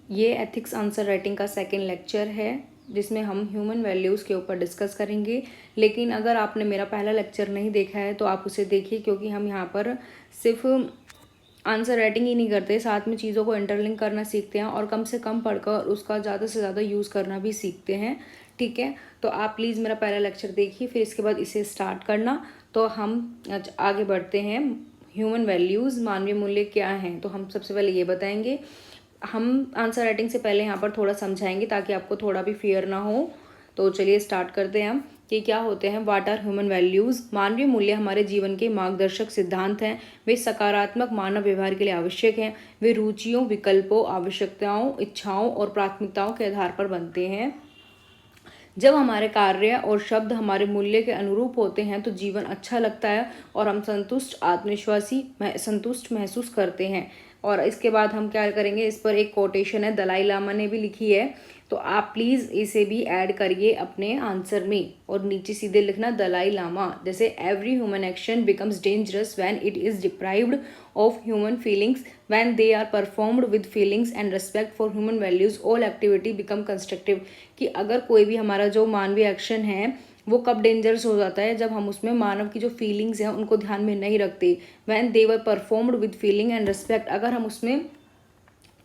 ये ethics answer writing का second lecture है जिसमें हम ह्यूमन वैल्यूज़ के ऊपर डिस्कस करेंगे। लेकिन अगर आपने मेरा पहला लेक्चर नहीं देखा है तो आप उसे देखिए, क्योंकि हम यहाँ पर सिर्फ आंसर राइटिंग ही नहीं करते, साथ में चीज़ों को इंटरलिंक करना सीखते हैं और कम से कम पढ़कर उसका ज़्यादा से ज़्यादा यूज़ करना भी सीखते हैं। ठीक है, तो आप प्लीज़ मेरा पहला लेक्चर देखिए, फिर इसके बाद इसे स्टार्ट करना। तो हम आगे बढ़ते हैं। ह्यूमन वैल्यूज़, मानवीय मूल्य क्या हैं, तो हम सबसे पहले ये बताएंगे। हम आंसर राइटिंग से पहले यहाँ पर थोड़ा समझाएंगे ताकि आपको थोड़ा भी फियर ना हो। तो चलिए स्टार्ट करते हैं हम कि क्या होते हैं। What are human values? मानवीय मूल्य हमारे जीवन के मार्गदर्शक सिद्धांत हैं। वे सकारात्मक मानव व्यवहार के लिए आवश्यक हैं। वे रुचियों, विकल्पों, आवश्यकताओं, इच्छाओं और प्राथमिकताओं के आधार पर बनते हैं। जब हमारे कार्य और शब्द हमारे मूल्य के अनुरूप होते हैं तो जीवन अच्छा लगता है और हम संतुष्ट महसूस करते हैं। और इसके बाद हम क्या करेंगे, इस पर एक कोटेशन है, दलाई लामा ने भी लिखी है, तो आप प्लीज़ इसे भी ऐड करिए अपने आंसर में। और नीचे सीधे लिखना दलाई लामा, जैसे every human action becomes dangerous when it is deprived of human feelings. When they are performed with feelings and respect for human values, all activity become constructive। कि अगर कोई भी हमारा जो मानवीय एक्शन है वो कब डेंजरस हो जाता है, जब हम उसमें मानव की जो फीलिंग्स हैं उनको ध्यान में नहीं रखते। When they were performed with feeling and respect, अगर हम उसमें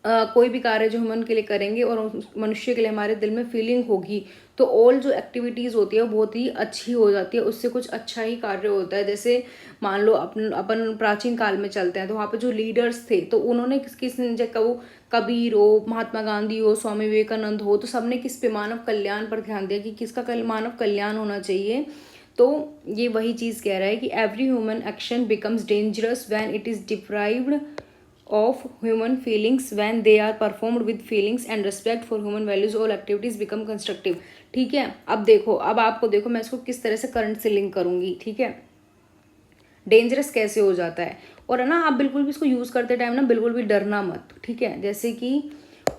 कोई भी कार्य जो हम उनके लिए करेंगे और उस मनुष्य के लिए हमारे दिल में फीलिंग होगी तो ऑल जो एक्टिविटीज़ होती है वो बहुत ही अच्छी हो जाती है, उससे कुछ अच्छा ही कार्य होता है। जैसे मान लो अपन प्राचीन काल में चलते हैं तो वहाँ पे जो लीडर्स थे तो उन्होंने किस जगह, कबीर हो, महात्मा गांधी हो, स्वामी विवेकानंद हो, तो सबने किस पे, मानव कल्याण पर ध्यान दिया कि किसका मानव कल्याण होना चाहिए। तो ये वही चीज़ कह रहा है कि every human action becomes dangerous when it is deprived of human feelings, when they are performed with feelings and respect for human values, all activities become constructive। ठीक है, अब देखो, अब आपको देखो मैं इसको किस तरह से करंट से लिंक करूंगी। ठीक है, डेंजरस कैसे हो जाता है, और है ना, आप बिल्कुल भी इसको यूज़ करते टाइम ना बिल्कुल भी डरना मत। ठीक है, जैसे कि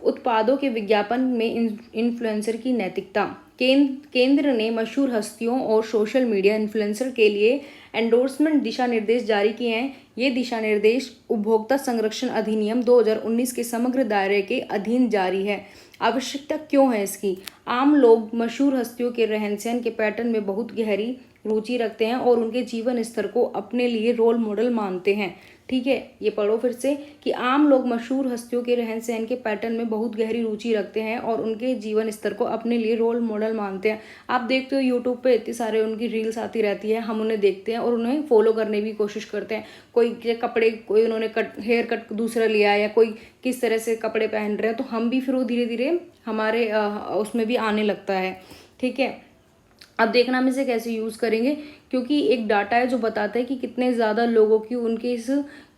उत्पादों के विज्ञापन में इन्फ्लुएंसर की नैतिकता। केंद्र ने मशहूर हस्तियों और सोशल मीडिया इन्फ्लुएंसर के लिए एंडोर्समेंट दिशा निर्देश जारी किए हैं। ये दिशा निर्देश उपभोक्ता संरक्षण अधिनियम 2019 के समग्र दायरे के अधीन जारी है। आवश्यकता क्यों है इसकी? आम लोग मशहूर हस्तियों के रहन सहन के पैटर्न में बहुत गहरी रुचि रखते हैं और उनके जीवन स्तर को अपने लिए रोल मॉडल मानते हैं। ठीक है, ये पढ़ो फिर से कि आम लोग मशहूर हस्तियों के रहन सहन के पैटर्न में बहुत गहरी रुचि रखते हैं और उनके जीवन स्तर को अपने लिए रोल मॉडल मानते हैं। आप देखते हो यूट्यूब पे इतनी सारे उनकी रील्स आती रहती है, हम उन्हें देखते हैं और उन्हें फॉलो करने की कोशिश करते हैं। कोई कपड़े, कोई उन्होंने हेयर कट दूसरा लिया है या कोई किस तरह से कपड़े पहन रहे हैं, तो हम भी फिर वो धीरे धीरे हमारे उसमें भी आने लगता है। ठीक है, अब देखना हम इसे कैसे यूज़ करेंगे, क्योंकि एक डाटा है जो बताता है कि कितने ज़्यादा लोगों की उनके इस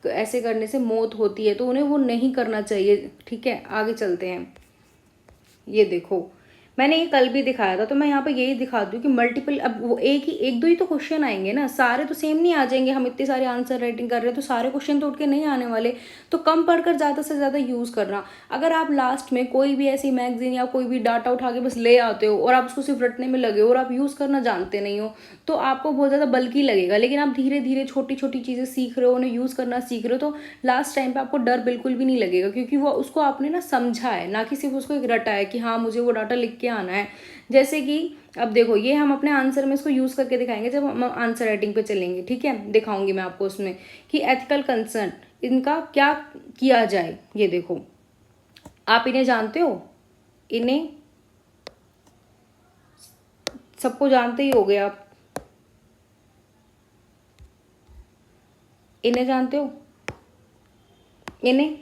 ऐसे करने से मौत होती है, तो उन्हें वो नहीं करना चाहिए। ठीक है, आगे चलते हैं। ये देखो, मैंने ये कल भी दिखाया था, तो मैं यहाँ पे यही दिखाती हूँ कि मल्टीपल, अब वो एक दो ही तो क्वेश्चन आएंगे ना, सारे तो सेम नहीं आ जाएंगे। हम इतने सारे आंसर राइटिंग कर रहे हैं तो सारे क्वेश्चन तो उठ के नहीं आने वाले, तो कम पढ़कर ज़्यादा से ज़्यादा यूज़ करना। अगर आप लास्ट में कोई भी ऐसी मैगजीन या कोई भी डाटा उठा के बस ले आते हो और आप उसको सिर्फ रटने में लगे हो और आप यूज़ करना जानते नहीं हो, तो आपको बहुत ज़्यादा बल्कि लगेगा। लेकिन आप धीरे धीरे छोटी छोटी चीज़ें सीख रहे हो, उन्हें यूज़ करना सीख रहे हो, तो लास्ट टाइम पे आपको डर बिल्कुल भी नहीं लगेगा, क्योंकि वो उसको आपने ना समझा है, ना कि सिर्फ उसको एक रटा है कि हाँ मुझे वो डाटा लिख के आना है। जैसे कि अब देखो, ये हम अपने आंसर में इसको यूज़ करके दिखाएंगे जब हम आंसर राइटिंग पे चलेंगे। ठीक है, दिखाऊंगी मैं आपको उसमें कि एथिकल कंसर्न इनका क्या किया जाए। ये देखो, आप इन्हें जानते हो, इन्हें सबको जानते ही हो गए आप, इन्हें जानते हो, इन्हें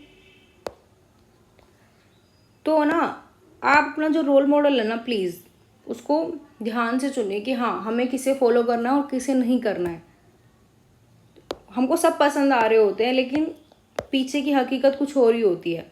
तो ना आप अपना जो रोल मॉडल है ना, प्लीज़ उसको ध्यान से चुनिए कि हाँ हमें किसे फॉलो करना है और किसे नहीं करना है। हमको सब पसंद आ रहे होते हैं लेकिन पीछे की हकीकत कुछ और ही होती है।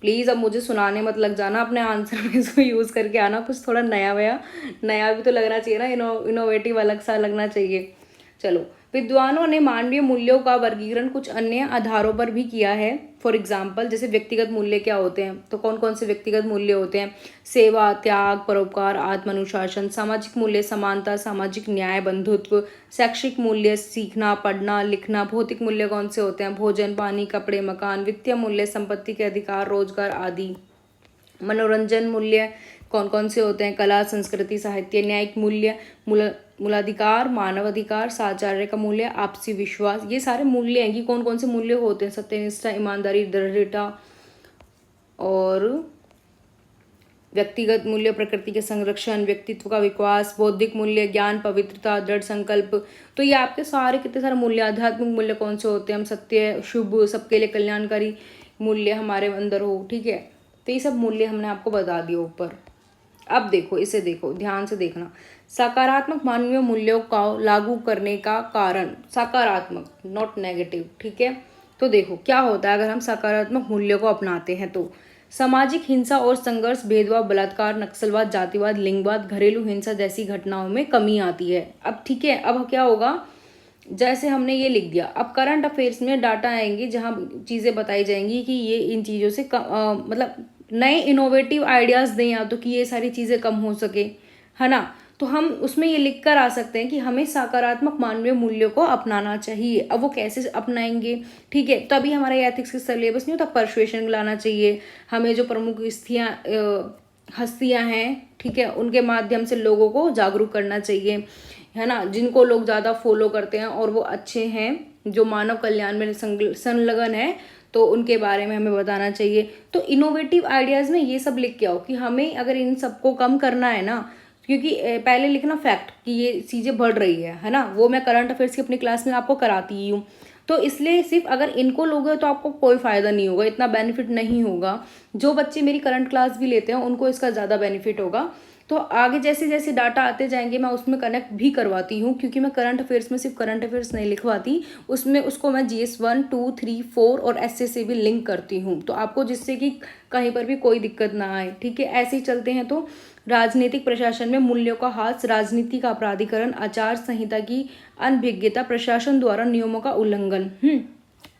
प्लीज़ अब मुझे सुनाने मत लग जाना, अपने आंसर में इसको यूज़ करके आना, कुछ थोड़ा नया भी तो लगना चाहिए ना, इनोवेटिव अलग सा लगना चाहिए। चलो, विद्वानों ने मानवीय मूल्यों का वर्गीकरण कुछ अन्य आधारों पर भी किया है। फॉर एग्जाम्पल जैसे व्यक्तिगत मूल्य क्या होते हैं, तो कौन कौन से व्यक्तिगत मूल्य होते हैं? सेवा, त्याग, परोपकार, आत्मानुशासन। सामाजिक मूल्य समानता, सामाजिक न्याय, बंधुत्व। शैक्षिक मूल्य सीखना, पढ़ना, लिखना। भौतिक मूल्य कौन से होते हैं? भोजन, पानी, कपड़े, मकान। वित्तीय मूल्य संपत्ति के अधिकार, रोजगार आदि। मनोरंजन मूल्य कौन कौन से होते हैं? कला, संस्कृति, साहित्य। न्यायिक मूल्य मूलाधिकार, मानवाधिकार, साचार्य का मूल्य, आपसी विश्वास। ये सारे मूल्य हैं कि कौन कौन से मूल्य होते हैं? सत्यनिष्ठा, ईमानदारी, दृढ़ता। और व्यक्तिगत मूल्य प्रकृति के संरक्षण, व्यक्तित्व का विकास। बौद्धिक मूल्य ज्ञान, पवित्रता, दृढ़ संकल्प। तो ये आपके सारे कितने सारे मूल्य। आध्यात्मिक मूल्य कौन से होते हैं? हम सत्य, शुभ, सबके लिए कल्याणकारी मूल्य हमारे अंदर हो। ठीक है, तो ये सब मूल्य हमने आपको बता दिए ऊपर। अब देखो, इसे देखो, ध्यान से देखना। सकारात्मक मानवीय मूल्यों को लागू करने का कारण, सकारात्मक, नॉट नेगेटिव। ठीक है, तो देखो क्या होता है अगर हम सकारात्मक मूल्यों को अपनाते हैं तो सामाजिक हिंसा और संघर्ष, भेदभाव, बलात्कार, नक्सलवाद, जातिवाद, लिंगवाद, घरेलू हिंसा जैसी घटनाओं में कमी आती है। अब ठीक है, अब क्या होगा, जैसे हमने ये लिख दिया, अब करंट अफेयर्स में डाटा आएंगे जहां चीज़ें बताई जाएंगी कि ये इन चीज़ों से मतलब नए इनोवेटिव आइडियाज़ दें या तो कि ये सारी चीज़ें कम हो सके, है ना। तो हम उसमें ये लिख कर आ सकते हैं कि हमें सकारात्मक मानवीय मूल्यों को अपनाना चाहिए। अब वो कैसे अपनाएंगे? ठीक है, तभी हमारा एथिक्स का सिलेबस नहीं होता, परसुएशन लाना चाहिए हमें। जो प्रमुख हस्तियां हैं, ठीक है, उनके माध्यम से लोगों को जागरूक करना चाहिए, है ना। जिनको लोग ज़्यादा फॉलो करते हैं और वो अच्छे हैं, जो मानव कल्याण में संलग्न है, तो उनके बारे में हमें बताना चाहिए। तो इनोवेटिव आइडियाज़ में ये सब लिख के आओ कि हमें अगर इन सबको कम करना है ना, क्योंकि पहले लिखना फैक्ट कि ये चीज़ें बढ़ रही है ना, वो मैं करंट अफेयर्स की अपनी क्लास में आपको कराती ही हूँ। तो इसलिए सिर्फ अगर इनको लोगे तो आपको कोई फ़ायदा नहीं होगा, इतना बेनिफिट नहीं होगा। जो बच्चे मेरी करंट क्लास भी लेते हैं उनको इसका ज़्यादा बेनिफिट होगा। तो आगे जैसे जैसे डाटा आते जाएंगे मैं उसमें कनेक्ट भी करवाती हूँ, क्योंकि मैं करंट अफेयर्स में सिर्फ करंट अफेयर्स नहीं लिखवाती, उसमें उसको मैं GS 1, 2, 3, 4 और ऐसे से भी लिंक करती हूँ, तो आपको जिससे कि कहीं पर भी कोई दिक्कत ना आए। ठीक है, ऐसे ही चलते हैं। तो राजनीतिक प्रशासन में मूल्यों का ह्रास, राजनीति का अपराधीकरण, आचार संहिता की अनभिज्ञता, प्रशासन द्वारा नियमों का उल्लंघन।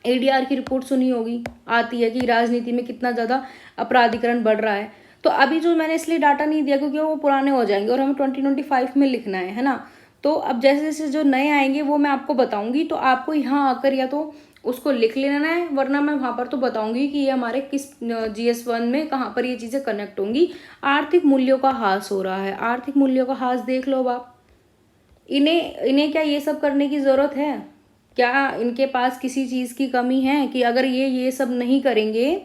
ADR की रिपोर्ट सुनी होगी, आती है कि राजनीति में कितना ज़्यादा अपराधीकरण बढ़ रहा है। तो अभी जो मैंने इसलिए डाटा नहीं दिया क्योंकि वो पुराने हो जाएंगे और हमें 2025 में लिखना है ना। तो अब जैसे जैसे जो नए आएंगे वो मैं आपको बताऊंगी, तो आपको यहाँ आकर या तो उसको लिख लेना है, वरना मैं वहाँ पर तो बताऊंगी कि ये हमारे किस GS 1 में कहाँ पर ये चीज़ें कनेक्ट होंगी। आर्थिक मूल्यों का ह्रास हो रहा है, आर्थिक मूल्यों का ह्रास देख लो आप। इन्हें क्या ये सब करने की ज़रूरत है? क्या इनके पास किसी चीज़ की कमी है कि अगर ये सब नहीं करेंगे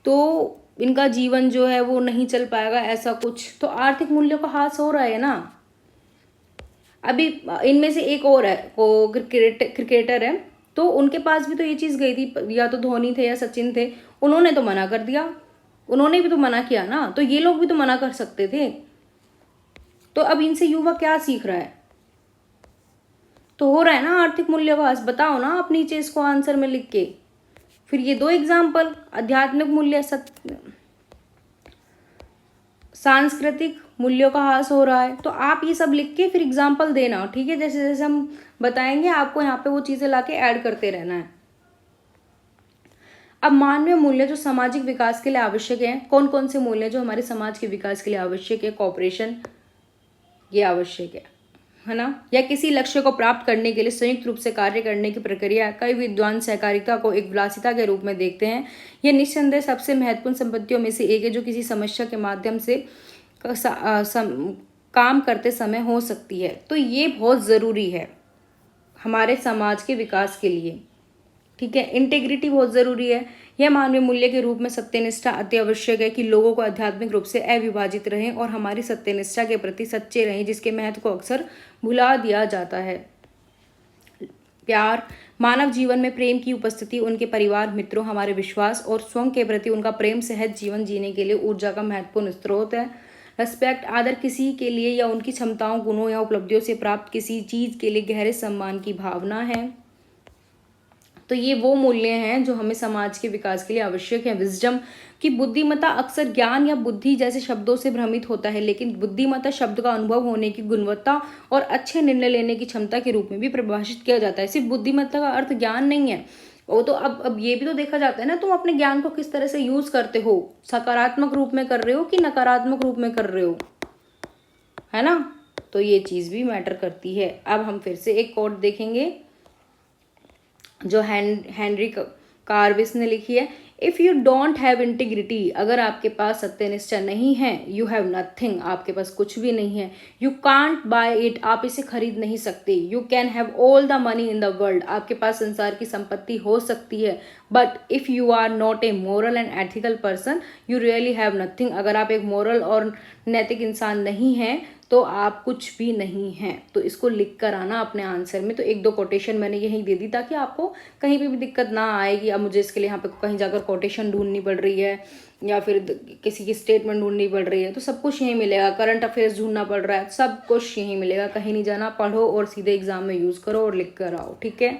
तो इनका जीवन जो है वो नहीं चल पाएगा, ऐसा कुछ? तो आर्थिक मूल्यों का ह्रास हो रहा है ना। अभी इनमें से एक और है, वो क्रिकेटर है, तो उनके पास भी तो ये चीज़ गई थी, या तो धोनी थे या सचिन थे, उन्होंने तो मना कर दिया, उन्होंने भी तो मना किया ना, तो ये लोग भी तो मना कर सकते थे। तो अब इनसे युवा क्या सीख रहा है? तो हो रहा है ना आर्थिक मूल्य का ह्रास। बताओ ना आप नीचे इसको आंसर में लिख के। फिर ये 2 एग्जाम्पल, आध्यात्मिक मूल्य, सांस्कृतिक मूल्यों का ह्रास हो रहा है। तो आप ये सब लिख के फिर एग्जाम्पल देना, ठीक है। जैसे जैसे हम बताएंगे आपको यहाँ पे वो चीज़ें लाके ऐड करते रहना है। अब मानवीय मूल्य जो सामाजिक विकास के लिए आवश्यक है, कौन कौन से मूल्य जो हमारे समाज के विकास के लिए आवश्यक है? कोऑपरेशन, ये आवश्यक है ना। या किसी लक्ष्य को प्राप्त करने के लिए संयुक्त रूप से कार्य करने की प्रक्रिया। कई विद्वान सहकारिता को एक विलासिता के रूप में देखते हैं। यह निस्संदेह सबसे महत्वपूर्ण संपत्तियों में से एक है जो किसी समस्या के माध्यम से काम करते समय हो सकती है। तो ये बहुत ज़रूरी है हमारे समाज के विकास के लिए, ठीक है। इंटेग्रिटी बहुत ज़रूरी है। यह मानवीय मूल्य के रूप में सत्यनिष्ठा अति आवश्यक है कि लोगों को आध्यात्मिक रूप से अविभाजित रहें और हमारी सत्यनिष्ठा के प्रति सच्चे रहें, जिसके महत्व को अक्सर भुला दिया जाता है। प्यार, मानव जीवन में प्रेम की उपस्थिति, उनके परिवार, मित्रों, हमारे विश्वास और स्वयं के प्रति उनका प्रेम सहज जीवन जीने के लिए ऊर्जा का महत्वपूर्ण स्रोत है। रेस्पेक्ट, आदर किसी के लिए या उनकी क्षमताओं, गुणों या उपलब्धियों से प्राप्त किसी चीज़ के लिए गहरे सम्मान की भावना है। तो ये वो मूल्य हैं जो हमें समाज के विकास के लिए आवश्यक है। विजडम की बुद्धिमत्ता अक्सर ज्ञान या बुद्धि जैसे शब्दों से भ्रमित होता है, लेकिन बुद्धिमत्ता शब्द का अनुभव होने की गुणवत्ता और अच्छे निर्णय लेने की क्षमता के रूप में भी परिभाषित किया जाता है। सिर्फ बुद्धिमत्ता का अर्थ ज्ञान नहीं है, वो तो अब ये भी तो देखा जाता है ना, तुम अपने ज्ञान को किस तरह से यूज करते हो, सकारात्मक रूप में कर रहे हो कि नकारात्मक रूप में कर रहे हो, है ना। तो ये चीज भी मैटर करती है। अब हम फिर से एक कोट देखेंगे जो हेनरी कार्विस ने लिखी है। If you don't have integrity, अगर आपके पास सत्यनिष्ठा नहीं है, यू हैव नथिंग, आपके पास कुछ भी नहीं है। यू कांट बाय इट, आप इसे खरीद नहीं सकते। You can have all the money in the world, आपके पास संसार की संपत्ति हो सकती है, but if you are not a moral and ethical person, you really have nothing, अगर आप एक मोरल और नैतिक इंसान नहीं हैं तो आप कुछ भी नहीं हैं। तो इसको लिख कर आना अपने आंसर में। तो एक दो कोटेशन मैंने यहीं दे दी ताकि आपको कहीं पे भी दिक्कत ना आएगी। अब मुझे इसके लिए यहाँ पे कहीं जाकर कोटेशन ढूंढनी पड़ रही है या फिर किसी की स्टेटमेंट ढूंढनी पड़ रही है, तो सब कुछ यहीं मिलेगा। करंट अफेयर्स ढूंढना पड़ रहा है, सब कुछ यहीं मिलेगा, कहीं नहीं जाना। पढ़ो और सीधे एग्जाम में यूज करो और लिख कर आओ, ठीक है।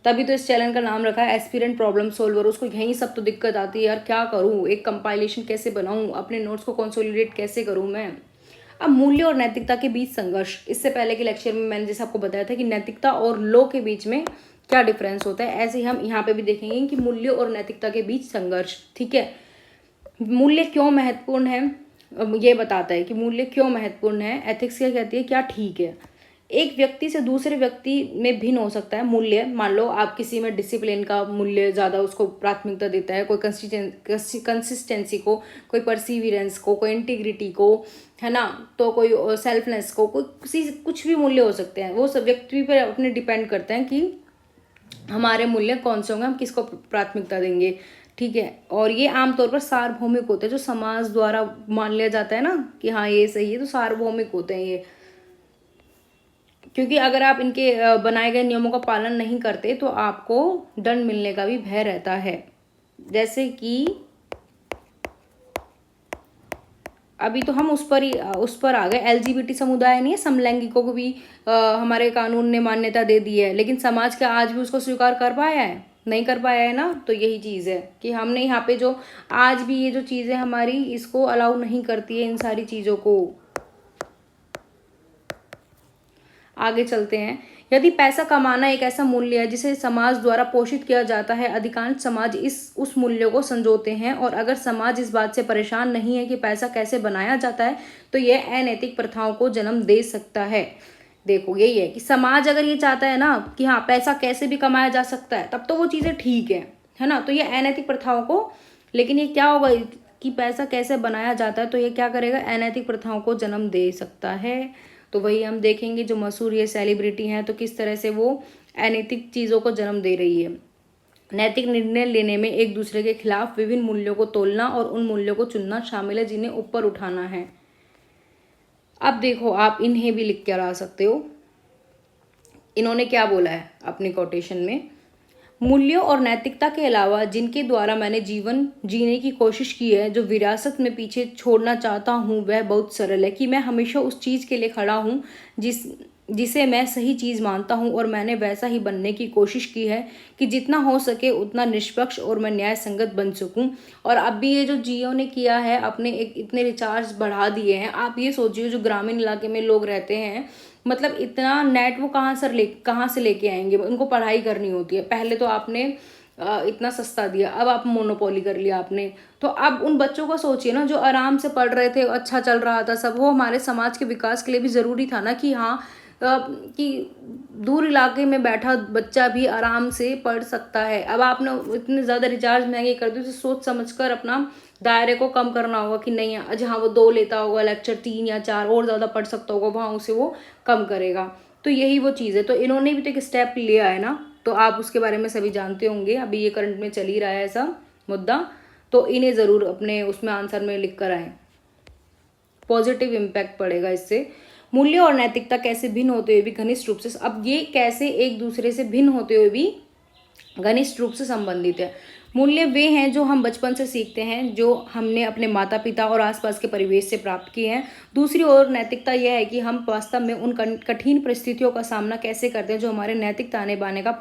तभी तो इस चैनल का नाम रखा है एस्पिरेंट प्रॉब्लम सोल्वर। उसको यही सब तो दिक्कत आती है यार, क्या करूँ, एक कंपाइलेशन कैसे बनाऊँ, अपने नोट्स को कंसोलिडेट कैसे करूँ मैं। अब मूल्य और नैतिकता के बीच संघर्ष, इससे पहले के लेक्चर में मैंने जैसे आपको बताया था कि नैतिकता और लॉ के बीच में क्या डिफरेंस होता है, ऐसे ही हम यहाँ पे भी देखेंगे कि मूल्य और नैतिकता के बीच संघर्ष, ठीक है। मूल्य क्यों महत्वपूर्ण है, ये बताता है कि मूल्य क्यों महत्वपूर्ण है। एथिक्स क्या कहती है, क्या ठीक है। एक व्यक्ति से दूसरे व्यक्ति में भिन्न हो सकता है मूल्य। मान लो आप किसी में डिसिप्लिन का मूल्य ज़्यादा उसको प्राथमिकता देता है, कोई कंसिस्टेंसी को, कोई परसिवियरेंस को, कोई इंटीग्रिटी को, है ना, तो कोई सेल्फनेस को, कोई कुछ भी मूल्य हो सकते हैं। वो सब व्यक्ति पर अपने डिपेंड करते हैं कि हमारे मूल्य कौन से होंगे, हम किसको प्राथमिकता देंगे, ठीक है। और ये आमतौर पर सार्वभौमिक होते हैं, जो समाज द्वारा मान लिया जाता है ना कि हाँ ये सही है, तो सार्वभौमिक होते हैं ये। क्योंकि अगर आप इनके बनाए गए नियमों का पालन नहीं करते तो आपको दंड मिलने का भी भय रहता है। जैसे कि अभी तो हम उस पर आ गए। एलजीबीटी समुदाय नहीं है, समलैंगिकों को भी हमारे कानून ने मान्यता दे दी है, लेकिन समाज क्या आज भी उसको स्वीकार कर पाया है, नहीं कर पाया है ना। तो यही चीज़ है कि हमने यहाँ पे जो आज भी ये जो चीज़ें हमारी इसको अलाउ नहीं करती है इन सारी चीज़ों को। आगे चलते हैं। यदि पैसा कमाना एक ऐसा मूल्य है जिसे समाज द्वारा पोषित किया जाता है, अधिकांश समाज उस मूल्य को संजोते हैं, और अगर समाज इस बात से परेशान नहीं है कि पैसा कैसे बनाया जाता है तो यह अनैतिक प्रथाओं को जन्म दे सकता है। देखो यही है कि समाज अगर ये चाहता है ना कि हाँ पैसा कैसे भी कमाया जा सकता है, तब तो वो चीज़ें ठीक है ना। तो ये अनैतिक प्रथाओं को, लेकिन ये क्या होगा कि पैसा कैसे बनाया जाता है तो ये क्या करेगा, अनैतिक प्रथाओं को जन्म दे सकता है। तो वही हम देखेंगे जो मशहूर ये सेलिब्रिटी हैं तो किस तरह से वो अनैतिक चीज़ों को जन्म दे रही है। नैतिक निर्णय लेने में एक दूसरे के खिलाफ विभिन्न मूल्यों को तोलना और उन मूल्यों को चुनना शामिल है जिन्हें ऊपर उठाना है। अब देखो आप इन्हें भी लिख कर आ सकते हो। इन्होंने क्या बोला है अपनी कोटेशन में, मूल्यों और नैतिकता के अलावा जिनके द्वारा मैंने जीवन जीने की कोशिश की है, जो विरासत में पीछे छोड़ना चाहता हूँ, वह बहुत सरल है कि मैं हमेशा उस चीज़ के लिए खड़ा हूँ जिसे मैं सही चीज़ मानता हूँ, और मैंने वैसा ही बनने की कोशिश की है कि जितना हो सके उतना निष्पक्ष और मैं न्याय संगत बन सकूँ। और अब भी ये जो जियो ने किया है, अपने एक इतने रिचार्ज बढ़ा दिए हैं। आप ये सोचिए जो ग्रामीण इलाके में लोग रहते हैं, मतलब इतना नेट वो कहाँ से लेके आएंगे, उनको पढ़ाई करनी होती है। पहले तो आपने इतना सस्ता दिया, अब आप मोनोपोली कर लिया आपने। तो अब उन बच्चों का सोचिए ना जो आराम से पढ़ रहे थे, अच्छा चल रहा था सब, वो हमारे समाज के विकास के लिए भी ज़रूरी था ना कि हाँ कि दूर इलाके में बैठा बच्चा भी आराम से पढ़ सकता है। अब आपने इतने ज़्यादा रिचार्ज महंगे कर दिए, तो सोच समझ कर अपना दायरे को कम करना होगा कि नहीं जहाँ वो 2 लेता होगा लेक्चर, 3 या 4 और ज़्यादा पढ़ सकता होगा, वहाँ उसे वो कम करेगा। तो यही वो चीज़ है। तो इन्होंने भी तो एक स्टेप लिया है ना, तो आप उसके बारे में सभी जानते होंगे। अभी ये करंट में चल ही रहा है ऐसा मुद्दा, तो इन्हें ज़रूर अपने उसमें आंसर में लिख कर आए, पॉजिटिव इम्पैक्ट पड़ेगा इससे। मूल्य और नैतिकता कैसे भिन्न होते हुए भी घनिष्ठ रूप से, अब ये कैसे एक दूसरे से भिन्न होते हुए भी घनिष्ठ रूप से संबंधित है। मूल्य वे हैं जो हम बचपन से सीखते हैं, जो हमने अपने माता पिता और आसपास के परिवेश से प्राप्त किए हैं। दूसरी ओर नैतिकता यह है कि हम वास्तव में उन कठिन परिस्थितियों का सामना कैसे करते हैं जो हमारे नैतिक ताने बाने का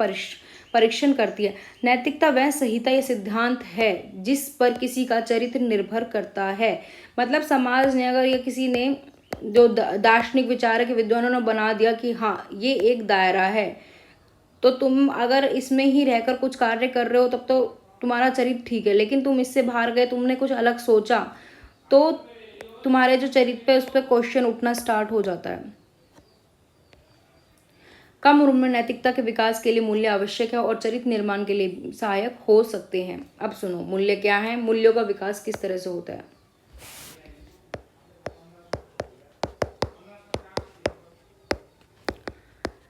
परीक्षण करती है। नैतिकता वह संहिता या सिद्धांत है जिस पर किसी का चरित्र निर्भर करता है। मतलब समाज ने अगर या किसी ने जो दार्शनिक विचारक विद्वानों ने बना दिया कि हाँ ये एक दायरा है, तो तुम अगर इसमें ही रहकर कुछ कार्य कर रहे हो तब तो तुम्हारा चरित्र ठीक है, लेकिन तुम इससे बाहर गए, तुमने कुछ अलग सोचा, तो तुम्हारे जो चरित्र पे उस पर क्वेश्चन उठना स्टार्ट हो जाता है। कम उम्र में नैतिकता के विकास के लिए मूल्य आवश्यक है और चरित्र निर्माण के लिए सहायक हो सकते हैं। अब सुनो, मूल्य क्या है, मूल्यों का विकास किस तरह से होता है।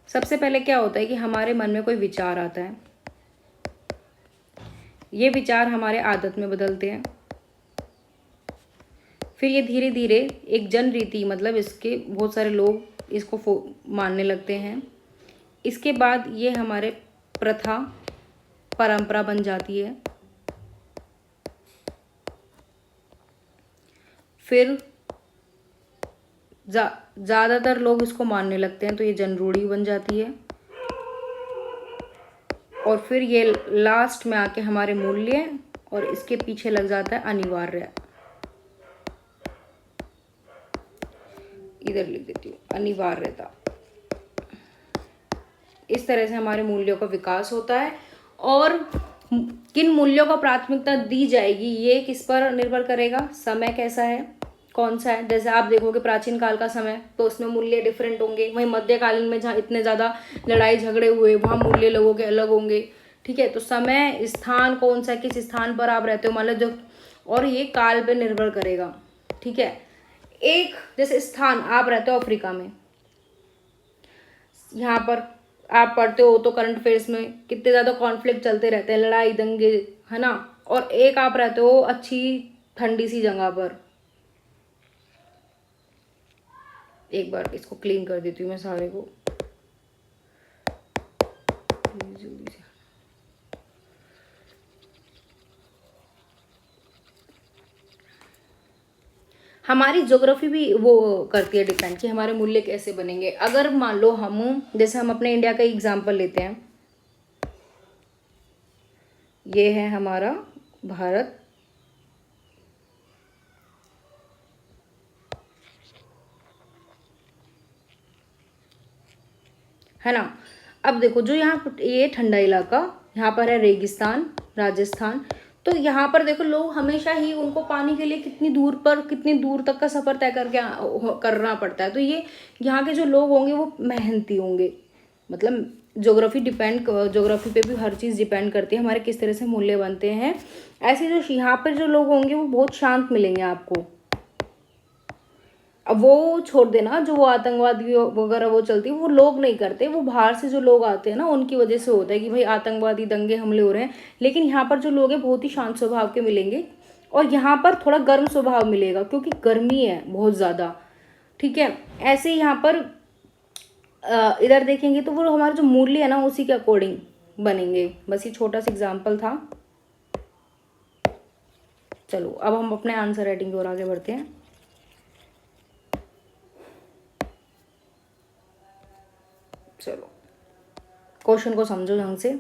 सबसे पहले क्या होता है कि हमारे मन में कोई विचार आता है, ये विचार हमारे आदत में बदलते हैं, फिर ये धीरे धीरे एक जन रीति, मतलब इसके बहुत सारे लोग इसको मानने लगते हैं। इसके बाद ये हमारे प्रथा परंपरा बन जाती है, फिर ज़्यादातर लोग इसको मानने लगते हैं तो ये जन रूढ़ी बन जाती है, और फिर ये लास्ट में आके हमारे मूल्य और इसके पीछे लग जाता है अनिवार्य। इधर लिख देती हूँ, अनिवार्यता। इस तरह से हमारे मूल्यों का विकास होता है, और किन मूल्यों को प्राथमिकता दी जाएगी ये किस पर निर्भर करेगा, समय कैसा है, कौन सा है। जैसे आप देखोगे प्राचीन काल का समय तो उसमें मूल्य डिफरेंट होंगे, वहीं मध्यकालीन में जहाँ इतने ज़्यादा लड़ाई झगड़े हुए वहाँ मूल्य लोगों के अलग होंगे। ठीक है, तो समय स्थान कौन सा, किस स्थान पर आप रहते हो, मतलब जो, और ये काल पे निर्भर करेगा। ठीक है, एक जैसे स्थान, आप रहते हो अफ्रीका में, यहाँ पर आप पढ़ते हो तो करंट अफेयर्स में कितने ज़्यादा कॉन्फ्लिक्ट चलते रहते हैं, लड़ाई दंगे, है ना। और एक आप रहते हो अच्छी ठंडी सी जगह पर। एक बार इसको क्लीन कर देती हूँ मैं सारे को जल्दी से। हमारी ज्योग्राफी भी वो करती है डिपेंड कि हमारे मूल्य कैसे बनेंगे। अगर मान लो हम, जैसे हम अपने इंडिया का एग्जांपल लेते हैं, ये है हमारा भारत, है ना। अब देखो जो यहाँ पर ये ठंडा इलाका, यहाँ पर है रेगिस्तान राजस्थान, तो यहाँ पर देखो लोग हमेशा ही उनको पानी के लिए कितनी दूर तक का सफ़र तय करके करना पड़ता है। तो ये यहाँ के जो लोग होंगे वो मेहनती होंगे, मतलब ज्योग्राफी पे भी हर चीज़ डिपेंड करती है हमारे किस तरह से मूल्य बनते हैं। ऐसे जो यहाँ पर जो लोग होंगे वो बहुत शांत मिलेंगे आपको। अब वो छोड़ देना, जो वो आतंकवादी वगैरह वो चलती है, वो लोग नहीं करते, वो बाहर से जो लोग आते हैं ना उनकी वजह से होता है कि भाई आतंकवादी दंगे हमले हो रहे हैं। लेकिन यहाँ पर जो लोग हैं बहुत ही शांत स्वभाव के मिलेंगे, और यहाँ पर थोड़ा गर्म स्वभाव मिलेगा क्योंकि गर्मी है बहुत ज़्यादा। ठीक है, ऐसे ही यहाँ पर इधर देखेंगे तो वो हमारे जो मूल्य है ना उसी के अकॉर्डिंग बनेंगे। बस ये छोटा सा एग्जाम्पल था। चलो अब हम अपने आंसर राइटिंग की ओर आगे बढ़ते हैं। चलो क्वेश्चन को समझो ढंग से।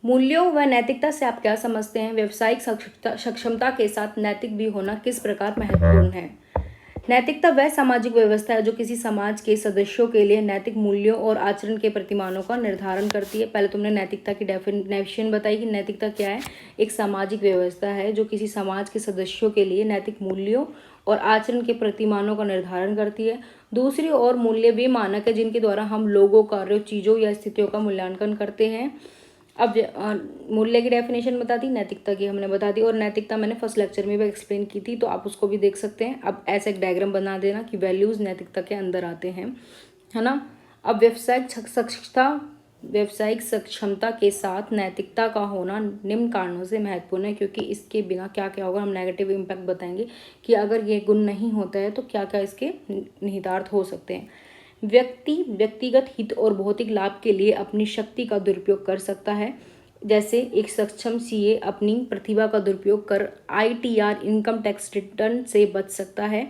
मूल्यों व नैतिकता से आप क्या समझते हैं। व्यवसायिक सक्षमता के साथ नैतिक भी होना किस प्रकार महत्वपूर्ण है। नैतिकता वह सामाजिक व्यवस्था है जो किसी समाज के सदस्यों के लिए नैतिक मूल्यों और आचरण के प्रतिमानों का निर्धारण करती है। पहले तुमने नैतिकता की डेफिनेशन बताई कि नैतिकता क्या है। एक सामाजिक व्यवस्था है जो किसी समाज के सदस्यों के लिए नैतिक मूल्यों और आचरण के प्रतिमानों का निर्धारण करती है। दूसरी ओर मूल्य वे मानक है जिनके द्वारा हम लोगों, कार्यों, चीज़ों या स्थितियों का मूल्यांकन करते हैं। अब मूल्य की डेफिनेशन बता दी, नैतिकता की हमने बता दी, और नैतिकता मैंने फर्स्ट लेक्चर में भी एक्सप्लेन की थी, तो आप उसको भी देख सकते हैं। अब ऐसा एक डायग्राम बना देना कि वैल्यूज़ नैतिकता के अंदर आते हैं, है ना। अब व्यावसायिक सक्षमता के साथ नैतिकता का होना निम्न कारणों से महत्वपूर्ण है, क्योंकि इसके बिना क्या क्या होगा, हम नेगेटिव इम्पैक्ट बताएंगे कि अगर ये गुण नहीं होता है तो क्या क्या इसके निहितार्थ हो सकते हैं। व्यक्तिगत हित और भौतिक लाभ के लिए अपनी शक्ति का दुरुपयोग कर सकता है। जैसे एक सक्षम सीए अपनी प्रतिभा का दुरुपयोग कर आईटीआर इनकम टैक्स रिटर्न से बच सकता है।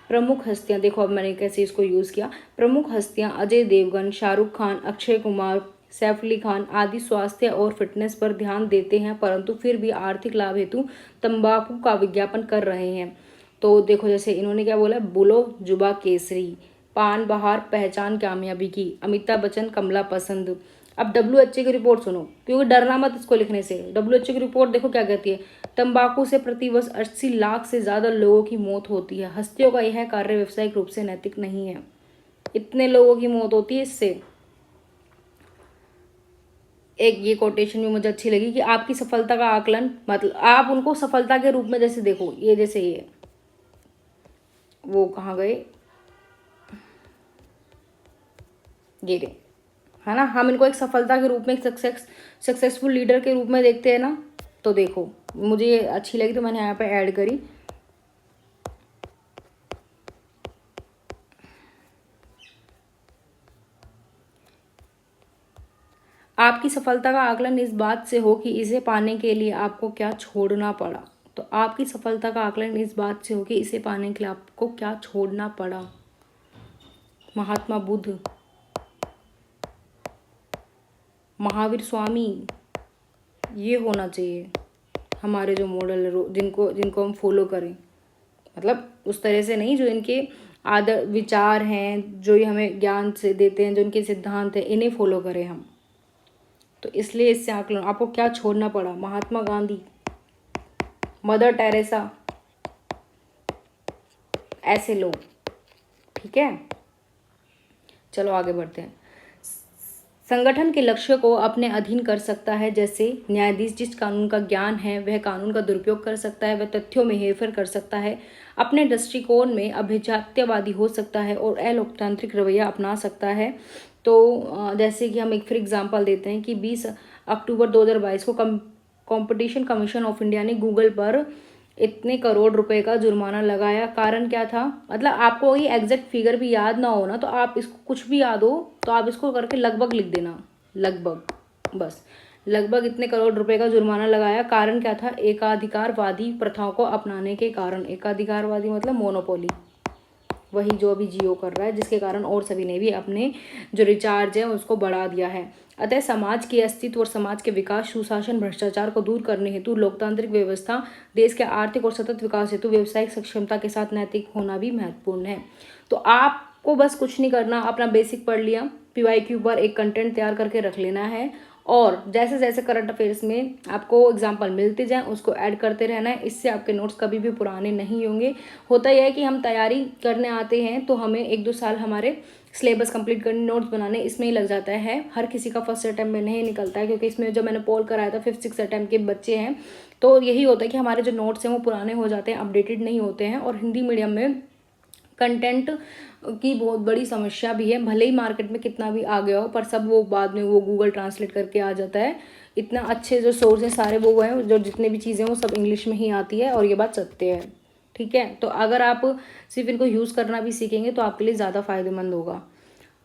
प्रमुख हस्तियां, देखो अब मैंने कैसे इसको यूज़ किया। प्रमुख हस्तियां अजय देवगन, शाहरुख खान, अक्षय कुमार, सैफ अली खान आदि स्वास्थ्य और फिटनेस पर ध्यान देते हैं, परंतु फिर भी आर्थिक लाभ हेतु तंबाकू का विज्ञापन कर रहे हैं। तो देखो जैसे इन्होंने क्या बोला, बोलो जुबा केसरी, पान बहार पहचान कामयाबी की, अमिताभ बच्चन कमला पसंद। अब WHO की रिपोर्ट सुनो, क्योंकि डरना मत इसको लिखने से। WHO की रिपोर्ट देखो क्या कहती है। तंबाकू से प्रतिवर्ष 80 लाख से ज्यादा लोगों की मौत होती है। हस्तियों का यह कार्य व्यावसायिक रूप से नैतिक नहीं है। इतने लोगों की मौत होती है इससे। एक ये कोटेशन भी मुझे अच्छी लगी कि आपकी सफलता का आकलन, मतलब आप उनको सफलता के रूप में जैसे देखो, ये जैसे ये वो कहाँ गए, ये रहे, है ना। हम इनको एक सफलता के रूप में, एक सक्सेसफुल लीडर के रूप में देखते हैं ना। तो देखो मुझे ये अच्छी लगी तो मैंने यहाँ पे ऐड करी। आपकी सफलता का आकलन इस बात से हो कि इसे पाने के लिए आपको क्या छोड़ना पड़ा। तो आपकी सफलता का आकलन इस बात से हो कि इसे पाने के लिए आपको क्या छोड़ना पड़ा। महात्मा बुद्ध, महावीर स्वामी, ये होना चाहिए हमारे जो मॉडल है, जिनको हम फॉलो करें। मतलब उस तरह से नहीं, जो इनके आदर विचार हैं, जो ये हमें ज्ञान से देते हैं, जो इनके सिद्धांत हैं, इन्हें फॉलो करें हम। तो इसलिए इससे आकलन, आपको क्या छोड़ना पड़ा। महात्मा गांधी, मदर टेरेसा, ऐसे लोग। ठीक है, चलो आगे बढ़ते हैं। संगठन के लक्ष्य को अपने अधीन कर सकता है। जैसे न्यायाधीश जिस कानून का ज्ञान है वह कानून का दुरुपयोग कर सकता है, वह तथ्यों में हेरफेर कर सकता है, अपने दृष्टिकोण में अभिजात्यवादी हो सकता है और अलोकतांत्रिक रवैया अपना सकता है। तो जैसे कि हम एक फिर एग्जांपल देते हैं कि 20 अक्टूबर 2022 को कंपटीशन कमीशन ऑफ इंडिया ने गूगल पर इतने करोड़ रुपए का जुर्माना लगाया। कारण क्या था, मतलब आपको ये एग्जैक्ट फिगर भी याद ना हो ना, तो आप इसको कुछ भी याद हो तो आप इसको करके लगभग लिख देना, लगभग, बस लगभग इतने करोड़ रुपए का जुर्माना लगाया। कारण क्या था, एकाधिकारवादी प्रथाओं को अपनाने के कारण। एकाधिकारवादी मतलब मोनोपोली, वही जो अभी जियो कर रहा है, जिसके कारण और सभी ने भी अपने जो रिचार्ज है उसको बढ़ा दिया है। अतः समाज के अस्तित्व और समाज के विकास, सुशासन, भ्रष्टाचार को दूर करने हेतु लोकतांत्रिक व्यवस्था, देश के आर्थिक और सतत विकास हेतु व्यावसायिक सक्षमता के साथ नैतिक होना भी महत्वपूर्ण है। तो आपको बस कुछ नहीं करना, अपना बेसिक पढ़ लिया, PYQ पर एक कंटेंट तैयार करके रख लेना है, और जैसे जैसे करंट अफेयर्स में आपको एग्जाम्पल मिलते जाएं उसको ऐड करते रहना है। इससे आपके नोट्स कभी भी पुराने नहीं होंगे। होता यह है कि हम तैयारी करने आते हैं तो हमें 1-2 साल हमारे सिलेबस कंप्लीट करने, नोट्स बनाने, इसमें ही लग जाता है। हर किसी का फर्स्ट अटैम्प्ट में नहीं निकलता है, क्योंकि इसमें जो मैंने पोल कराया था 5th-6th अटैम्प्ट के बच्चे हैं, तो यही होता है कि हमारे जो नोट्स हैं वो पुराने हो जाते हैं, अपडेटेड नहीं होते हैं। और हिंदी मीडियम में कंटेंट की बहुत बड़ी समस्या भी है। भले ही मार्केट में कितना भी आ गया हो, पर सब वो बाद में वो गूगल ट्रांसलेट करके आ जाता है। इतना अच्छे जो सोर्स हैं सारे वो हैं, जो जितने भी चीज़ें वो सब इंग्लिश में ही आती है, और ये बात सत्य है। ठीक है, तो अगर आप सिर्फ इनको यूज़ करना भी सीखेंगे तो आपके लिए ज़्यादा फायदेमंद होगा।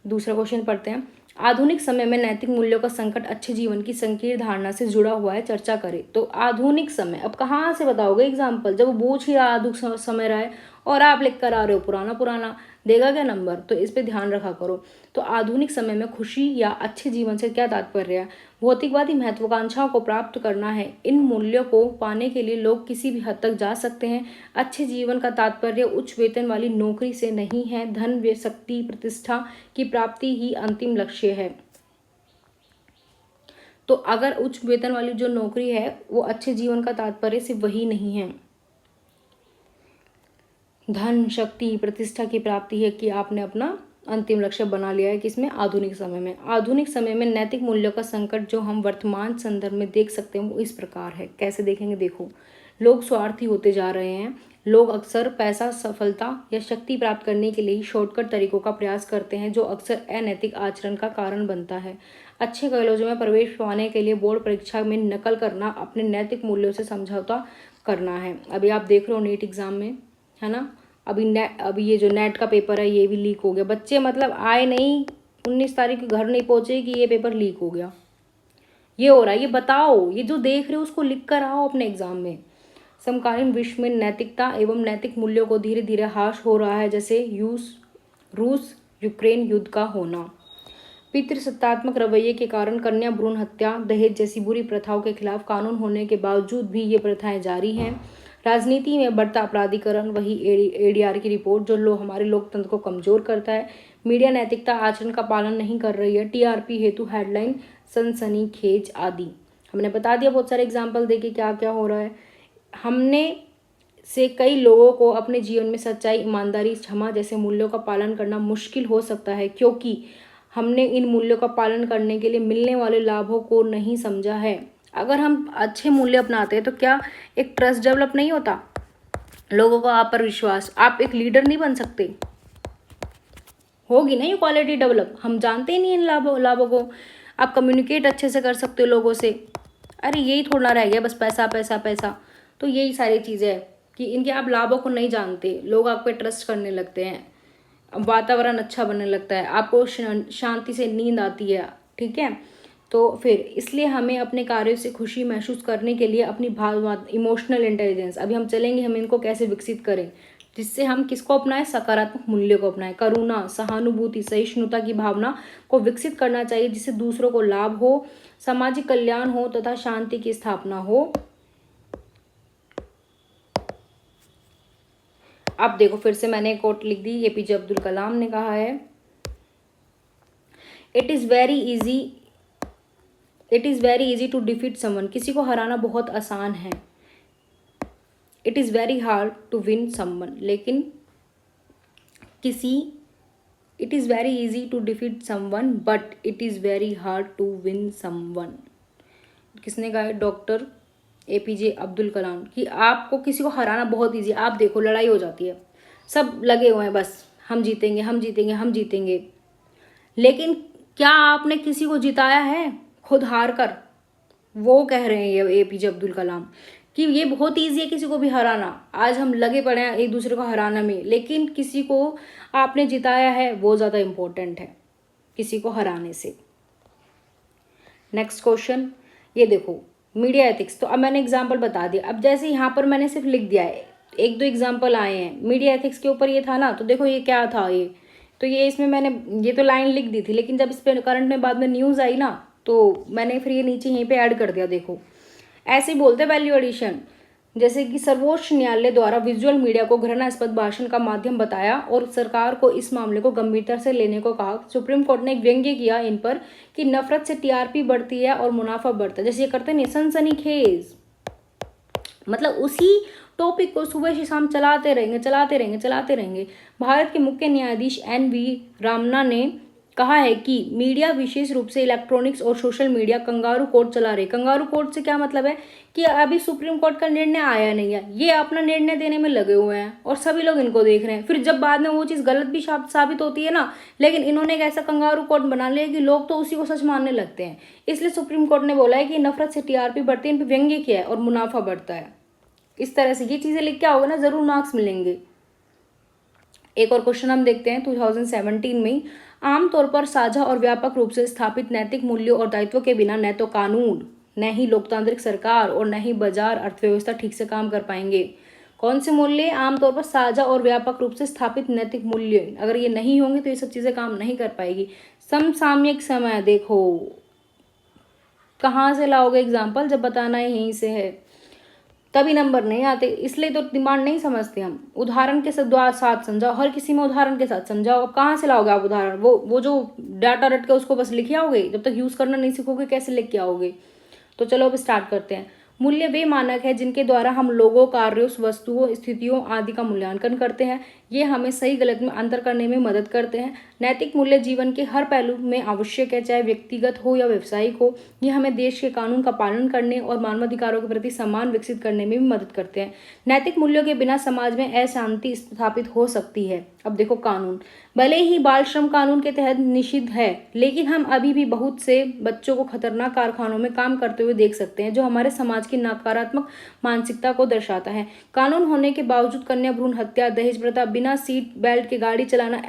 दूसरा क्वेश्चन पढ़ते हैं। आधुनिक समय में नैतिक मूल्यों का संकट अच्छे जीवन की संकीर्ण धारणा से जुड़ा हुआ है, चर्चा करें। तो आधुनिक समय, अब कहाँ से बताओगे एग्जाम्पल, जब वो पूछ ही रहा आधुनिक समय रहा है और आप लिख कर आ रहे हो पुराना पुराना, देगा क्या नंबर। तो इस पे ध्यान रखा करो। तो आधुनिक समय में खुशी या अच्छे जीवन से क्या तात्पर्य है। भौतिकवादी महत्वाकांक्षाओं को प्राप्त करना है। इन मूल्यों को पाने के लिए लोग किसी भी हद तक जा सकते हैं। अच्छे जीवन का तात्पर्य उच्च वेतन वाली नौकरी से नहीं है। धन, शक्ति, प्रतिष्ठा की प्राप्ति ही अंतिम लक्ष्य है। तो अगर उच्च वेतन वाली जो नौकरी है वो अच्छे जीवन का तात्पर्य सिर्फ वही नहीं है, धन, शक्ति, प्रतिष्ठा की प्राप्ति है कि आपने अपना अंतिम लक्ष्य बना लिया है। किसमें, आधुनिक समय में। आधुनिक समय में नैतिक मूल्यों का संकट जो हम वर्तमान संदर्भ में देख सकते हैं वो इस प्रकार है। कैसे देखेंगे, देखो, लोग स्वार्थी होते जा रहे हैं। लोग अक्सर पैसा, सफलता या शक्ति प्राप्त करने के लिए शॉर्टकट तरीकों का प्रयास करते हैं, जो अक्सर अनैतिक आचरण का कारण बनता है। अच्छे कॉलेजों में प्रवेश पाने के लिए बोर्ड परीक्षा में नकल करना अपने नैतिक मूल्यों से समझौता करना है। अभी आप देख रहे हो नीट एग्जाम में, है ना, अभी ये जो नेट का पेपर है ये भी लीक हो गया। बच्चे मतलब आए नहीं, 19 तारीख को घर नहीं पहुंचे कि ये पेपर लीक हो गया। ये हो रहा है, ये बताओ, ये जो देख रहे हो उसको लिख कर आओ अपने एग्जाम में। समकालीन विश्व में नैतिकता एवं नैतिक मूल्यों को धीरे धीरे ह्रास हो रहा है, जैसे रूस यूक्रेन युद्ध का होना। पितृसत्तात्मक रवैये के कारण कन्या भ्रूण हत्या, दहेज जैसी बुरी प्रथाओं के खिलाफ कानून होने के बावजूद भी ये प्रथाएं जारी हैं। राजनीति में बढ़ता अपराधीकरण, वही एडीआर की रिपोर्ट जो हमारे लोकतंत्र को कमजोर करता है। मीडिया नैतिकता आचरण का पालन नहीं कर रही है, टीआरपी हेतु हेडलाइन सनसनीखेज आदि। हमने बता दिया बहुत सारे एग्जाम्पल देके क्या क्या हो रहा है। हमने से कई लोगों को अपने जीवन में सच्चाई, ईमानदारी, क्षमा जैसे मूल्यों का पालन करना मुश्किल हो सकता है, क्योंकि हमने इन मूल्यों का पालन करने के लिए मिलने वाले लाभों को नहीं समझा है। अगर हम अच्छे मूल्य अपनाते हैं तो क्या एक ट्रस्ट डेवलप नहीं होता, लोगों को आप पर विश्वास, आप एक लीडर नहीं बन सकते, होगी ना ये क्वालिटी डेवलप। हम जानते ही नहीं इन लाभों को। आप कम्युनिकेट अच्छे से कर सकते हो लोगों से। अरे यही थोड़ा रह गया बस पैसा पैसा पैसा। तो यही सारी चीज़ें हैं कि इनके आप लाभों को नहीं जानते, लोग आप पे ट्रस्ट करने लगते हैं, वातावरण अच्छा बनने लगता है, आपको शांति से नींद आती है, ठीक है। तो फिर इसलिए हमें अपने कार्यों से खुशी महसूस करने के लिए अपनी इमोशनल इंटेलिजेंस, अभी हम चलेंगे हम इनको कैसे विकसित करें, जिससे हम किसको अपनाएं, सकारात्मक मूल्य को अपनाएं। करुणा, सहानुभूति, सहिष्णुता की भावना को विकसित करना चाहिए, जिससे दूसरों को लाभ हो, सामाजिक कल्याण हो तथा शांति की स्थापना हो। अब देखो फिर से मैंने कोट लिख दी, एपीजे अब्दुल कलाम ने कहा है, it is very easy to defeat someone, किसी को हराना बहुत आसान है। It is very hard to win someone, लेकिन it is very easy to defeat someone but it is very hard to win someone. किसने कहा है? Doctor APJ Abdul Kalam. कि आपको किसी को हराना बहुत ईजी। आप देखो लड़ाई हो जाती है, सब लगे हुए हैं बस हम जीतेंगे हम जीतेंगे हम जीतेंगे, लेकिन क्या आपने किसी को जिताया है खुद हार कर? वो कह रहे हैं ये एपीजे अब्दुल कलाम कि ये बहुत ईजी है किसी को भी हराना। आज हम लगे पड़े हैं एक दूसरे को हराने में, लेकिन किसी को आपने जिताया है वो ज़्यादा इम्पोर्टेंट है किसी को हराने से। नेक्स्ट क्वेश्चन, ये देखो मीडिया एथिक्स। तो अब मैंने एग्जाम्पल बता दिया। अब जैसे यहाँ पर मैंने सिर्फ लिख दिया है, एक दो एग्जाम्पल आए हैं मीडिया एथिक्स के ऊपर, ये था ना। तो देखो ये क्या था, ये तो ये इसमें मैंने ये तो लाइन लिख दी थी, लेकिन जब इस पर करंट में बाद में न्यूज़ आई ना तो मैंने फिर ये नीचे यहीं पे ऐड कर दिया। देखो ऐसे ही बोलते वैल्यू एडिशन, जैसे कि सर्वोच्च न्यायालय द्वारा विजुअल मीडिया को घृणास्पद भाषण का माध्यम बताया और सरकार को इस मामले को गंभीरता से लेने को कहा। सुप्रीम कोर्ट ने एक व्यंग्य किया इन पर कि नफरत से टीआरपी बढ़ती है और मुनाफा बढ़ता है। जैसे ये करते नहीं सनसनीखेज, मतलब उसी टॉपिक को सुबह से शाम चलाते रहेंगे। भारत के मुख्य न्यायाधीश NV रामन्ना ने कहा है कि मीडिया विशेष रूप से इलेक्ट्रॉनिक्स और सोशल मीडिया कंगारू कोर्ट चला रहे। कंगारू कोर्ट से क्या मतलब है कि अभी सुप्रीम कोर्ट का निर्णय आया नहीं है, ये अपना निर्णय देने में लगे हुए हैं और सभी लोग इनको देख रहे हैं। फिर जब बाद में वो चीज़ गलत भी साबित होती है ना, लेकिन इन्होंने एक ऐसा कंगारू कोर्ट बना लिया कि लोग तो उसी को सच मानने लगते हैं। इसलिए सुप्रीम कोर्ट ने बोला है कि नफरत से टीआरपी बढ़ती है, इन पर व्यंग्य किया है और मुनाफा बढ़ता है। इस तरह से ये चीज़ें लिख के आओगे ना, जरूर मार्क्स मिलेंगे। एक और क्वेश्चन हम देखते हैं 2017 में। आमतौर पर साझा और व्यापक रूप से स्थापित नैतिक मूल्यों और दायित्वों के बिना न तो कानून, न ही लोकतांत्रिक सरकार और न ही बाजार अर्थव्यवस्था ठीक से काम कर पाएंगे। कौन से मूल्य? आमतौर पर साझा और व्यापक रूप से स्थापित नैतिक मूल्य, अगर ये नहीं होंगे तो ये सब चीज़ें काम नहीं कर पाएगी। समसामयिक समय, देखो कहाँ से लाओगे एग्जाम्पल, जब बताना है यहीं से है, तभी नंबर नहीं आते, इसलिए तो डिमांड नहीं समझते हम। उदाहरण के साथ समझाओ, हर किसी में उदाहरण के साथ समझाओ। अब कहाँ से लाओगे आप उदाहरण? वो जो डाटा रट के उसको बस लिखे आओगे, जब तक यूज़ करना नहीं सीखोगे कैसे लिख के आओगे? तो चलो अब स्टार्ट करते हैं। मूल्य वे मानक है जिनके द्वारा हम लोगों, कार्यों, वस्तुओं, स्थितियों आदि का मूल्यांकन करते हैं। ये हमें सही गलत में अंतर करने में मदद करते हैं। नैतिक मूल्य जीवन के हर पहलू में आवश्यक है, चाहे व्यक्तिगत हो या व्यावसायिक हो। ये हमें देश के कानून का पालन करने और मानवाधिकारों के प्रति सम्मान विकसित करने में भी मदद करते हैं। नैतिक मूल्यों के बिना समाज में अशांति स्थापित हो सकती है। अब देखो कानून, भले ही बाल श्रम कानून के तहत निषिद्ध है, लेकिन हम अभी भी बहुत से बच्चों को खतरनाक कारखानों में काम करते हुए देख सकते हैं, जो हमारे समाज की नकारात्मक मानसिकता को दर्शाता है। कानून होने के बावजूद कन्या भ्रूण हत्या, दहेज प्रथा, बिना सीट बेल्ट के गाड़ी चलाना,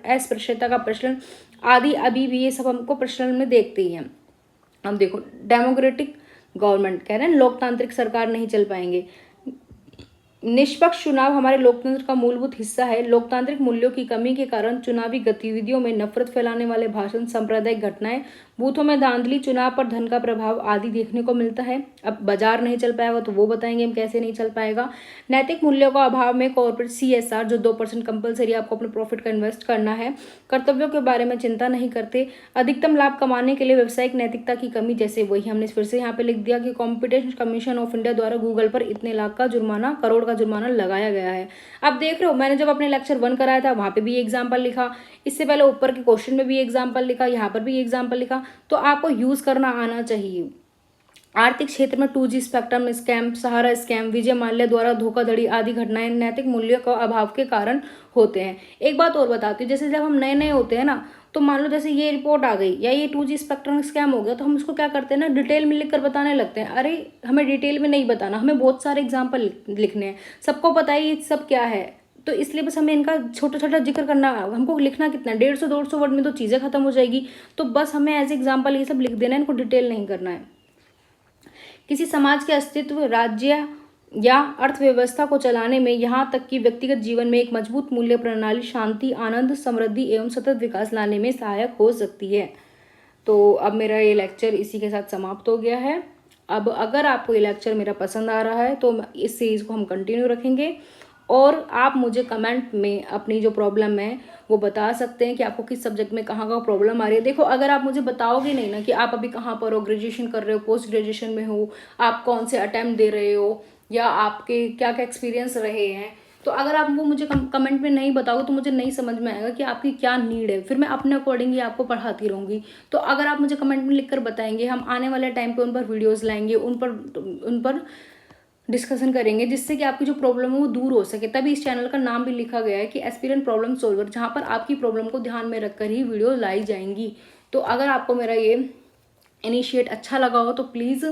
अस्पृश्यता का प्रचलन आदि अभी भी ये सब हमको प्रचलन में देखते ही हैं। अब देखो डेमोक्रेटिक गवर्नमेंट कह रहे हैं लोकतांत्रिक सरकार नहीं चल पाएंगे। निष्पक्ष चुनाव हमारे लोकतंत्र का मूलभूत हिस्सा है। लोकतांत्रिक मूल्यों की कमी के कारण चुनावी गतिविधियों में नफरत फैलाने वाले भाषण, सांप्रदायिक घटनाएं, बूथों में धांधली, चुनाव पर धन का प्रभाव आदि देखने को मिलता है। अब बाजार नहीं चल पाएगा तो वो बताएंगे हम कैसे नहीं चल पाएगा। नैतिक मूल्यों का अभाव में कॉर्पोरेट CSR जो 2% कंपलसरी आपको अपने प्रॉफिट का इन्वेस्ट करना है। कर्तव्यों के बारे में चिंता नहीं करते। अधिकतम लाभ कमाने के लिए व्यावसायिक नैतिकता की कमी, जैसे वही हमने फिर से यहाँ पे लिख दिया कि कॉम्पिटिशन कमीशन ऑफ इंडिया द्वारा गूगल पर इतने लाख का जुर्माना, करोड़ का जुर्माना लगाया गया है। आप देख रहे हो, मैंने जब अपने लेक्चर 1 कराया था वहाँ पे भी एग्जाम्पल लिखा, इससे पहले ऊपर के क्वेश्चन में भी एग्जाम्पल लिखा, यहाँ पर भी एग्जाम्पल लिखा। तो आपको यूज करना आना चाहिए। आर्थिक क्षेत्र में 2G स्पेक्ट्रम स्कैम, सहारा स्कैम, विजय माल्या द्वारा धोखाधड़ी आदि घटनाएं नैतिक मूल्यों का अभाव के कारण होते हैं। एक बात और बताती हूँ, जैसे जब हम नए नए होते हैं ना, तो मान लो जैसे ये रिपोर्ट आ गई या ये 2G स्पेक्ट्रम स्कैम हो गया, तो हम इसको क्या करते हैं ना, डिटेल में लिखकर बताने लगते हैं। अरे हमें डिटेल में नहीं बताना, हमें बहुत सारे एग्जाम्पल लिखने हैं। सबको पता है ये सब क्या है, तो इसलिए बस हमें इनका छोटा छोटा जिक्र करना। हमको लिखना कितना, 150-200 वर्ड में तो चीज़ें खत्म हो जाएगी। तो बस हमें एज एग्जाम्पल ये सब लिख देना है, इनको डिटेल नहीं करना है। किसी समाज के अस्तित्व, राज्य या अर्थव्यवस्था को चलाने में, यहाँ तक कि व्यक्तिगत जीवन में एक मजबूत मूल्य प्रणाली शांति, आनंद, समृद्धि एवं सतत विकास लाने में सहायक हो सकती है। तो अब मेरा ये लेक्चर इसी के साथ समाप्त हो गया है। अब अगर आपको ये लेक्चर मेरा पसंद आ रहा है तो इस सीरीज़ को हम कंटिन्यू रखेंगे, और आप मुझे कमेंट में अपनी जो प्रॉब्लम है वो बता सकते हैं कि आपको किस सब्जेक्ट में कहाँ का प्रॉब्लम आ रही है। देखो, अगर आप मुझे बताओगे नहीं ना कि आप अभी कहाँ पर हो, ग्रेजुएशन कर रहे हो, पोस्ट ग्रेजुएशन में हो, आप कौन से अटेम्प्ट दे रहे हो, या आपके क्या क्या एक्सपीरियंस रहे हैं, तो अगर आप वो मुझे कमेंट में नहीं बताओगे तो मुझे नहीं समझ में आएगा कि आपकी क्या नीड है। फिर मैं अपने अकॉर्डिंगली आपको पढ़ाती रहूँगी। तो अगर आप मुझे कमेंट में लिखकर बताएंगे, हम आने वाले टाइम पे उन पर वीडियोज़ लाएंगे, उन पर डिस्कशन करेंगे, जिससे कि आपकी जो प्रॉब्लम है वो दूर हो सके। तभी इस चैनल का नाम भी लिखा गया है कि एस्पिरेंट प्रॉब्लम सॉल्वर, जहाँ पर आपकी प्रॉब्लम को ध्यान में रखकर ही वीडियो लाई जाएंगी। तो अगर आपको मेरा ये इनिशिएट अच्छा लगा हो तो प्लीज़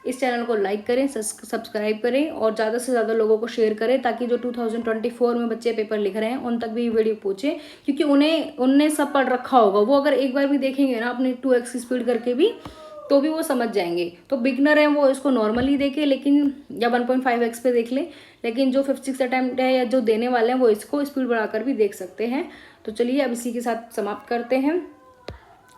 इस चैनल को लाइक करें, सब्सक्राइब करें, और ज़्यादा से ज़्यादा लोगों को शेयर करें, ताकि जो 2024 में बच्चे पेपर लिख रहे हैं उन तक भी ये वीडियो पहुँचे। क्योंकि उन्हें सब पढ़ रखा होगा, वो अगर एक बार भी देखेंगे ना अपने 2x की स्पीड करके भी, तो भी वो समझ जाएंगे। तो बिगनर है वो इसको नॉर्मली देखे, लेकिन या 1.5x पे देख ले, लेकिन जो 5th-6th अटैम्प्ट है या जो देने वाले हैं वो इसको स्पीड बढ़ाकर भी देख सकते हैं। तो चलिए अब इसी के साथ समाप्त करते हैं।